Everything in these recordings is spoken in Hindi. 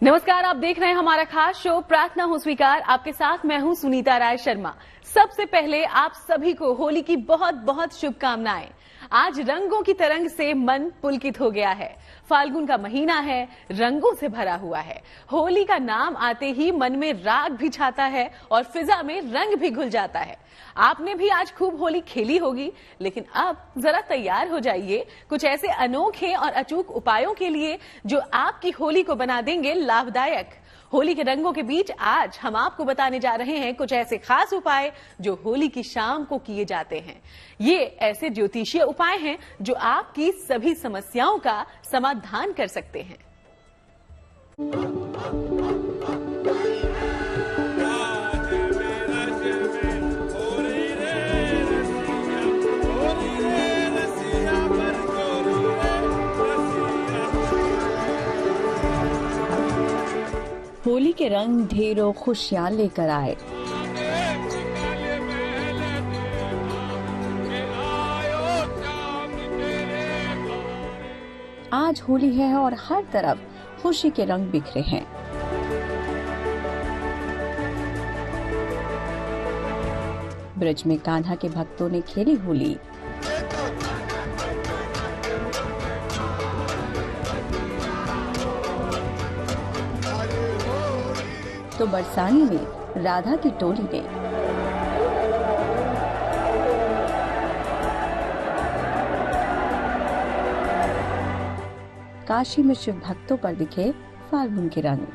नमस्कार, आप देख रहे हैं हमारा खास शो प्रार्थना हो स्वीकार। आपके साथ मैं हूं सुनीता राय शर्मा। सबसे पहले आप सभी को होली की बहुत बहुत शुभकामनाएं। आज रंगों की तरंग से मन पुलकित हो गया है। फाल्गुन का महीना है, रंगों से भरा हुआ है। होली का नाम आते ही मन में राग भी छाता है और फिजा में रंग भी घुल जाता है। आपने भी आज खूब होली खेली होगी, लेकिन अब जरा तैयार हो जाइए कुछ ऐसे अनोखे और अचूक उपायों के लिए जो आपकी होली को बना देंगे लाभदायक। होली के रंगों के बीच आज हम आपको बताने जा रहे हैं कुछ ऐसे खास उपाय जो होली की शाम को किए जाते हैं। ये ऐसे ज्योतिषीय उपाय हैं जो आपकी सभी समस्याओं का समाधान कर सकते हैं। होली के रंग ढेरों खुशियां लेकर आए। आज होली है और हर तरफ खुशी के रंग बिखरे हैं। ब्रज में कान्हा के भक्तों ने खेली होली। तो बरसाने में राधा की टोली ने काशी में शिव भक्तों पर दिखे फाल्गुन के रंग।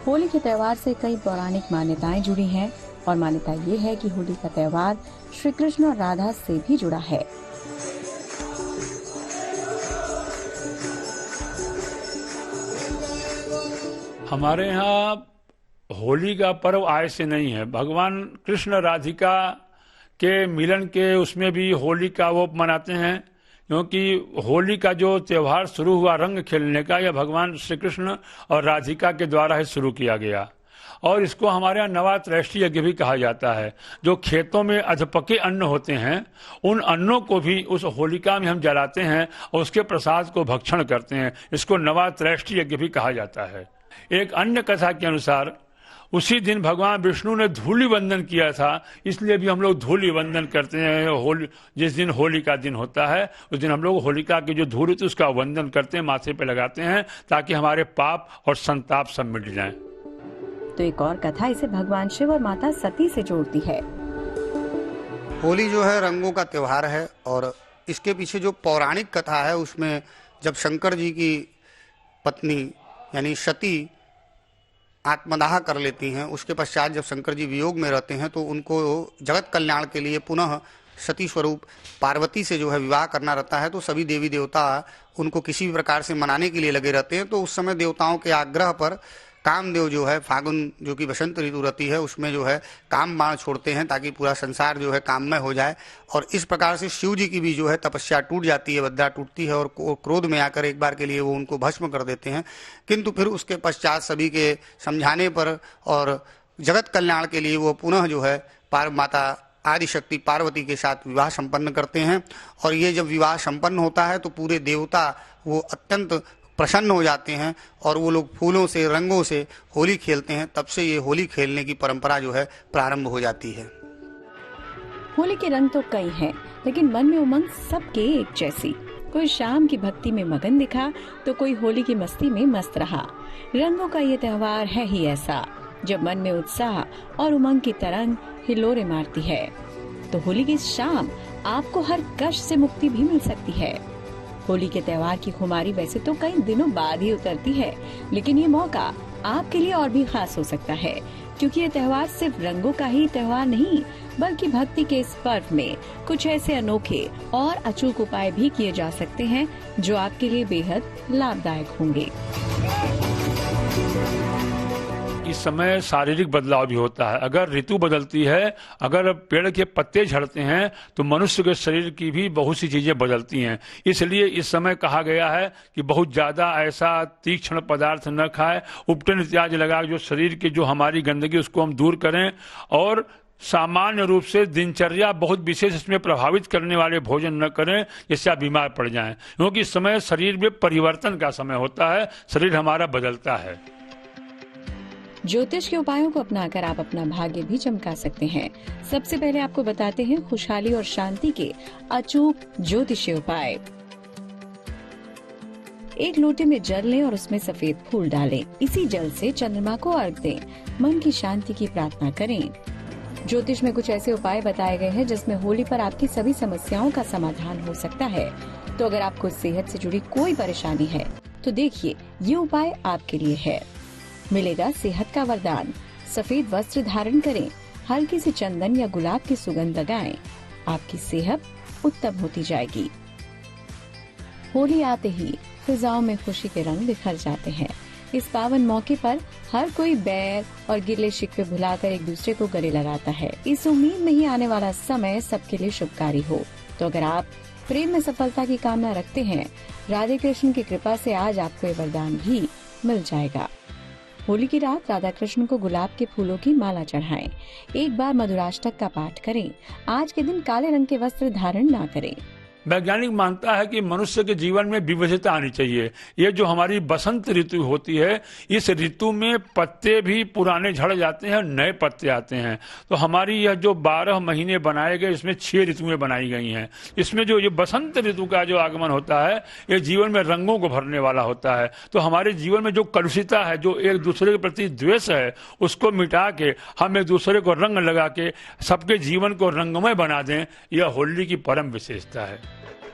होली के त्योहार से कई पौराणिक मान्यताएं जुड़ी हैं और मान्यता ये है कि होली का त्योहार श्री कृष्ण और राधा से भी जुड़ा है। हमारे यहाँ होली का पर्व आय से नहीं है। भगवान कृष्ण राधिका के मिलन के उसमें भी होली का वो मनाते हैं, क्योंकि होली का जो त्योहार शुरू हुआ रंग खेलने का, यह भगवान श्री कृष्ण और राधिका के द्वारा ही शुरू किया गया। और इसको हमारे यहाँ नवात्रैष्टि यज्ञ भी कहा जाता है। जो खेतों में अधपके अन्न होते हैं, उन अन्नों को भी उस होलिका में हम जलाते हैं और उसके प्रसाद को भक्षण करते हैं। इसको नवात्रैष्टि यज्ञ भी कहा जाता है। एक अन्य कथा के अनुसार उसी दिन भगवान विष्णु ने धूलि वंदन किया था, इसलिए भी हम लोग धूलि वंदन करते हैं। होली जिस दिन होली का दिन होता है, उस दिन हम लोग होलिका की जो धूल होती है उसका वंदन करते हैं, माथे पे लगाते हैं, ताकि हमारे पाप और संताप सब मिट जाएं। तो एक और कथा इसे भगवान शिव और माता सती से जोड़ती है। होली जो है रंगों का त्योहार है और इसके पीछे जो पौराणिक कथा है उसमें जब शंकर जी की पत्नी यानी सती आत्मदाह कर लेती हैं, उसके पश्चात जब शंकर जी वियोग में रहते हैं तो उनको जगत कल्याण के लिए पुनः सती स्वरूप पार्वती से जो है विवाह करना रहता है। तो सभी देवी देवता उनको किसी भी प्रकार से मनाने के लिए लगे रहते हैं। तो उस समय देवताओं के आग्रह पर कामदेव जो है फागुन जो कि बसंत ऋतु रहती है उसमें जो है काम बाण छोड़ते हैं ताकि पूरा संसार जो है काममय हो जाए। और इस प्रकार से शिव जी की भी जो है तपस्या टूट जाती है, बद्रा टूटती है और क्रोध में आकर एक बार के लिए वो उनको भस्म कर देते हैं। किंतु फिर उसके पश्चात सभी के समझाने पर और जगत कल्याण के लिए वो पुनः जो है माता आदिशक्ति पार्वती के साथ विवाह संपन्न करते हैं। और ये जब विवाह संपन्न होता है तो पूरे देवता वो अत्यंत प्रसन्न हो जाते हैं और वो लोग फूलों से रंगों से होली खेलते हैं। तब से ये होली खेलने की परंपरा जो है प्रारंभ हो जाती है। होली के रंग तो कई हैं, लेकिन मन में उमंग सबके एक जैसी। कोई शाम की भक्ति में मगन दिखा तो कोई होली की मस्ती में मस्त रहा। रंगों का ये त्योहार है ही ऐसा, जब मन में उत्साह और उमंग की तरंग हिलोरे मारती है। तो होली की शाम आपको हर कष्ट से मुक्ति भी मिल सकती है। होली के त्योहार की खुमारी वैसे तो कई दिनों बाद ही उतरती है, लेकिन ये मौका आपके लिए और भी खास हो सकता है, क्योंकि ये त्योहार सिर्फ रंगों का ही त्योहार नहीं, बल्कि भक्ति के इस पर्व में कुछ ऐसे अनोखे और अचूक उपाय भी किए जा सकते हैं जो आपके लिए बेहद लाभदायक होंगे। इस समय शारीरिक बदलाव भी होता है। अगर ऋतु बदलती है, अगर पेड़ के पत्ते झड़ते हैं, तो मनुष्य के शरीर की भी बहुत सी चीजें बदलती हैं। इसलिए इस समय कहा गया है कि बहुत ज्यादा ऐसा तीक्ष्ण पदार्थ न खाए, उपटन इत्यादि लगा जो शरीर की जो हमारी गंदगी उसको हम दूर करें और सामान्य रूप से दिनचर्या बहुत विशेष इसमें प्रभावित करने वाले भोजन न करें जिससे आप बीमार पड़ जाएं, क्योंकि इस समय शरीर में परिवर्तन का समय होता है, शरीर हमारा बदलता है। ज्योतिष के उपायों को अपनाकर आप अपना भाग्य भी चमका सकते हैं। सबसे पहले आपको बताते हैं खुशहाली और शांति के अचूक ज्योतिषीय उपाय। एक लोटे में जल लें और उसमें सफेद फूल डालें। इसी जल से चंद्रमा को अर्घ दें। मन की शांति की प्रार्थना करें। ज्योतिष में कुछ ऐसे उपाय बताए गए हैं जिसमें होली पर आपकी सभी समस्याओं का समाधान हो सकता है। तो अगर आपको सेहत से जुड़ी कोई परेशानी है तो देखिए ये उपाय आपके लिए है। मिलेगा सेहत का वरदान। सफेद वस्त्र धारण करें, हल्की सी चंदन या गुलाब की सुगंध लगाएं। आपकी सेहत उत्तम होती जाएगी। होली आते ही फिजाओं में खुशी के रंग बिखर जाते हैं। इस पावन मौके पर हर कोई बैर और गिले शिकवे भुलाकर एक दूसरे को गले लगाता है। इस उम्मीद में ही आने वाला समय सबके लिए शुभकारी हो। तो अगर आप प्रेम में सफलता की कामना रखते हैं, राधे कृष्ण की कृपा से आज आपको ये वरदान भी मिल जाएगा। होली की रात राधा कृष्ण को गुलाब के फूलों की माला चढ़ाएं। एक बार मधुराष्टक का पाठ करें। आज के दिन काले रंग के वस्त्र धारण ना करें। वैज्ञानिक मानता है कि मनुष्य के जीवन में विविधता आनी चाहिए। ये जो हमारी बसंत ऋतु होती है, इस ऋतु में पत्ते भी पुराने झड़ जाते हैं, नए पत्ते आते हैं। तो हमारी यह जो 12 महीने बनाए गए, इसमें 6 ऋतुएं बनाई गई हैं। इसमें जो ये बसंत ऋतु का जो आगमन होता है, ये जीवन में रंगों को भरने वाला होता है। तो हमारे जीवन में जो कलुषिता है, जो एक दूसरे के प्रति द्वेष है, उसको मिटा के हम एक दूसरे को रंग लगा के सबके जीवन को रंगमय बना दें, यह होली की परम विशेषता है।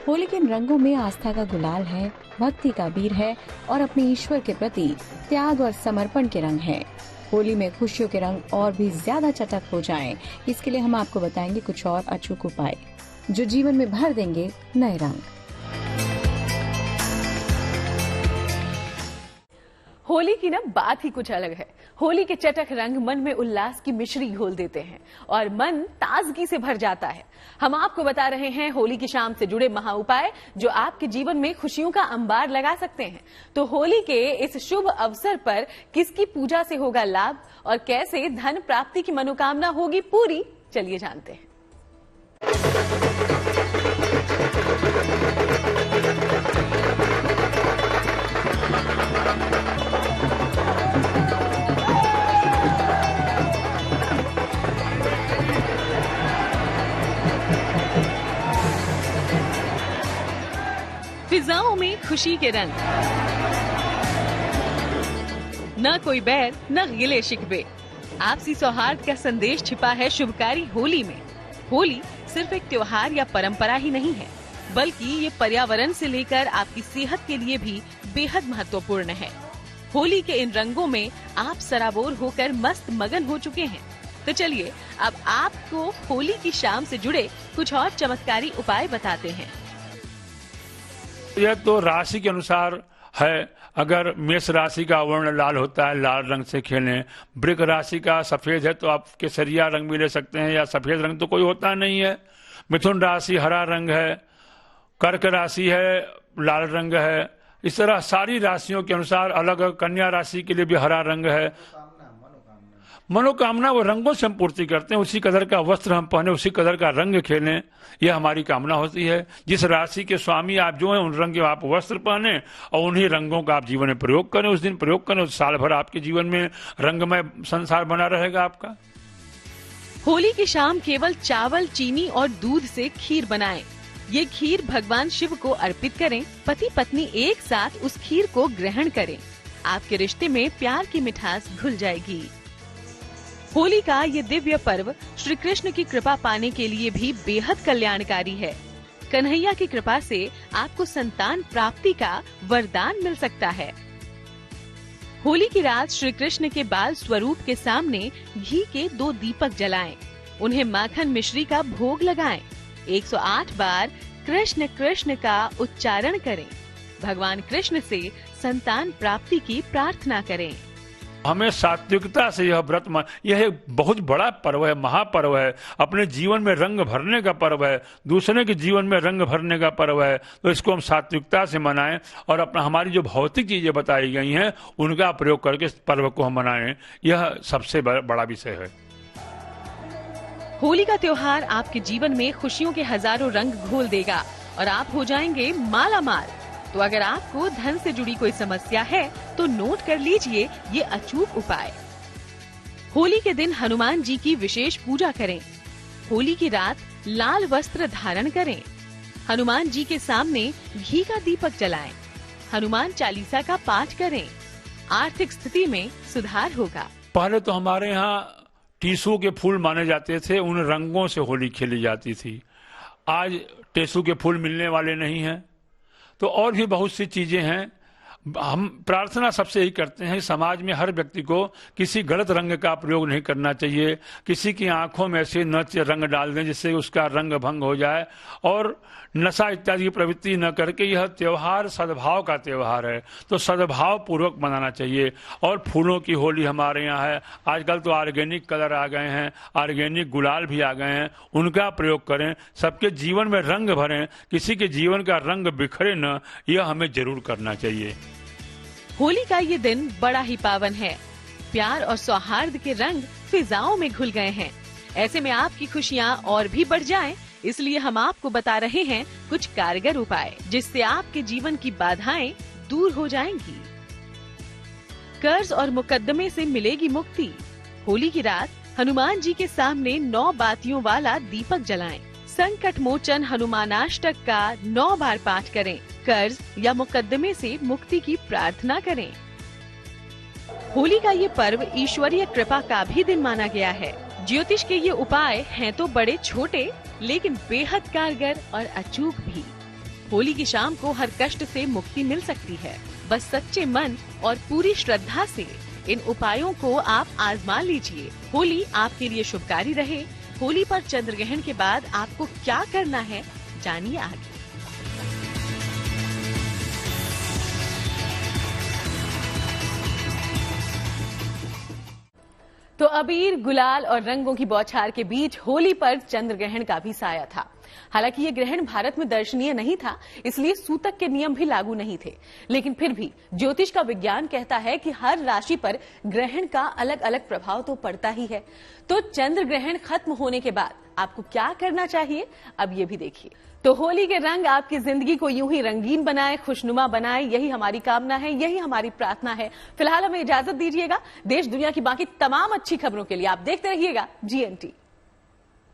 होली के इन रंगों में आस्था का गुलाल है, भक्ति का वीर है और अपने ईश्वर के प्रति त्याग और समर्पण के रंग हैं। होली में खुशियों के रंग और भी ज्यादा चटक हो जाएं, इसके लिए हम आपको बताएंगे कुछ और अचूक उपाय जो जीवन में भर देंगे नए रंग। होली की ना बात ही कुछ अलग है। होली के चटक रंग मन में उल्लास की मिश्री घोल देते हैं और मन ताजगी से भर जाता है। हम आपको बता रहे हैं होली की शाम से जुड़े महा उपाय जो आपके जीवन में खुशियों का अंबार लगा सकते हैं। तो होली के इस शुभ अवसर पर किसकी पूजा से होगा लाभ और कैसे धन प्राप्ति की मनोकामना होगी पूरी, चलिए जानते हैं। फिजाओं में खुशी के रंग, न कोई बैर न गिले शिकवे, आपसी सौहार्द का संदेश छिपा है शुभकारी होली में। होली सिर्फ एक त्योहार या परंपरा ही नहीं है, बल्कि ये पर्यावरण से लेकर आपकी सेहत के लिए भी बेहद महत्वपूर्ण है। होली के इन रंगों में आप सराबोर होकर मस्त मगन हो चुके हैं। तो चलिए अब आपको होली की शाम से जुड़े कुछ और चमत्कारी उपाय बताते हैं। यह तो राशि के अनुसार है। अगर मेष राशि का वर्ण लाल होता है, लाल रंग से खेलें। वृक राशि का सफेद है तो आप केसरिया रंग भी ले सकते हैं, या सफेद रंग तो कोई होता नहीं है। मिथुन राशि हरा रंग है। कर्क राशि है, लाल रंग है। इस तरह सारी राशियों के अनुसार अलग। कन्या राशि के लिए भी हरा रंग है। मनोकामना वो रंगों से हम पूर्ति करते हैं। उसी कलर का वस्त्र हम पहने, उसी कलर का रंग खेलें, यह हमारी कामना होती है। जिस राशि के स्वामी आप जो हैं, उन रंग के आप वस्त्र पहने और उन्हीं रंगों का आप जीवन में प्रयोग करें। उस दिन प्रयोग करें, उस साल भर आपके जीवन में रंगमय संसार बना रहेगा आपका। होली की शाम केवल चावल, चीनी और दूध से खीर बनाएं। ये खीर भगवान शिव को अर्पित करें। पति पत्नी एक साथ उस खीर को ग्रहण करें। आपके रिश्ते में प्यार की मिठास घुल जाएगी। होली का ये दिव्य पर्व श्री कृष्ण की कृपा पाने के लिए भी बेहद कल्याणकारी है। कन्हैया की कृपा से आपको संतान प्राप्ति का वरदान मिल सकता है। होली की रात श्री कृष्ण के बाल स्वरूप के सामने घी के 2 दीपक जलाएं। उन्हें माखन मिश्री का भोग लगाएं। 108 बार कृष्ण कृष्ण का उच्चारण करें। भगवान कृष्ण से संतान प्राप्ति की प्रार्थना करें। हमें सात्विकता से यह व्रत यह एक बहुत बड़ा पर्व है, महापर्व है। अपने जीवन में रंग भरने का पर्व है, दूसरे के जीवन में रंग भरने का पर्व है। तो इसको हम सात्विकता से मनाएं और अपना हमारी जो भौतिक चीजें बताई गई हैं उनका प्रयोग करके इस पर्व को हम मनाएं। यह सबसे बड़ा विषय है। होली का त्योहार आपके जीवन में खुशियों के हजारों रंग घोल देगा और आप हो जाएंगे माला माल। तो अगर आपको धन से जुड़ी कोई समस्या है तो नोट कर लीजिए ये अचूक उपाय। होली के दिन हनुमान जी की विशेष पूजा करें। होली की रात लाल वस्त्र धारण करें। हनुमान जी के सामने घी का दीपक जलाएं। हनुमान चालीसा का पाठ करें। आर्थिक स्थिति में सुधार होगा। पहले तो हमारे यहाँ टीसू के फूल माने जाते थे, उन रंगों से होली खेली जाती थी। आज टेसू के फूल मिलने वाले नहीं हैं, तो और भी बहुत सी चीजें हैं। हम प्रार्थना सबसे यही करते हैं, समाज में हर व्यक्ति को किसी गलत रंग का प्रयोग नहीं करना चाहिए। किसी की आंखों में ऐसे न रंग डाल दें जिससे उसका रंग भंग हो जाए, और नशा इत्यादि की प्रवृत्ति न करके यह त्योहार सद्भाव का त्योहार है, तो सद्भाव पूर्वक मनाना चाहिए। और फूलों की होली हमारे यहाँ है। आजकल तो ऑर्गेनिक कलर आ गए हैं, ऑर्गेनिक गुलाल भी आ गए हैं, उनका प्रयोग करें। सबके जीवन में रंग भरें, किसी के जीवन का रंग बिखरे न, यह हमें जरूर करना चाहिए। होली का ये दिन बड़ा ही पावन है। प्यार और सौहार्द के रंग फिजाओं में घुल गए हैं। ऐसे में आपकी खुशियाँ और भी बढ़ जाएं, इसलिए हम आपको बता रहे हैं कुछ कारगर उपाय जिससे आपके जीवन की बाधाएं दूर हो जाएंगी। कर्ज और मुकद्दमे से मिलेगी मुक्ति। होली की रात हनुमान जी के सामने 9 बातियों वाला दीपक जलाएं। संकट मोचन हनुमानाष्टक का 9 बार पाठ करें। कर्ज या मुकद्दमे से मुक्ति की प्रार्थना करें। होली का ये पर्व ईश्वरीय कृपा का भी दिन माना गया है। ज्योतिष के ये उपाय हैं तो बड़े छोटे, लेकिन बेहद कारगर और अचूक भी। होली की शाम को हर कष्ट से मुक्ति मिल सकती है। बस सच्चे मन और पूरी श्रद्धा से इन उपायों को आप आजमा लीजिए। होली आपके लिए शुभकारी रहे। होली पर चंद्र ग्रहण के बाद आपको क्या करना है, जानिए आगे। तो अबीर, गुलाल और रंगों की बौछार के बीच होली पर चंद्र ग्रहण का भी साया था। हालांकि ये ग्रहण भारत में दर्शनीय नहीं था, इसलिए सूतक के नियम भी लागू नहीं थे, लेकिन फिर भी ज्योतिष का विज्ञान कहता है कि हर राशि पर ग्रहण का अलग अलग प्रभाव तो पड़ता ही है। तो चंद्र ग्रहण खत्म होने के बाद आपको क्या करना चाहिए, अब ये भी देखिए। तो होली के रंग आपकी जिंदगी को यूं ही रंगीन बनाए, खुशनुमा बनाए, यही हमारी कामना है, यही हमारी प्रार्थना है। फिलहाल हमें इजाजत दीजिएगा। देश दुनिया की बाकी तमाम अच्छी खबरों के लिए आप देखते रहिएगा GNT।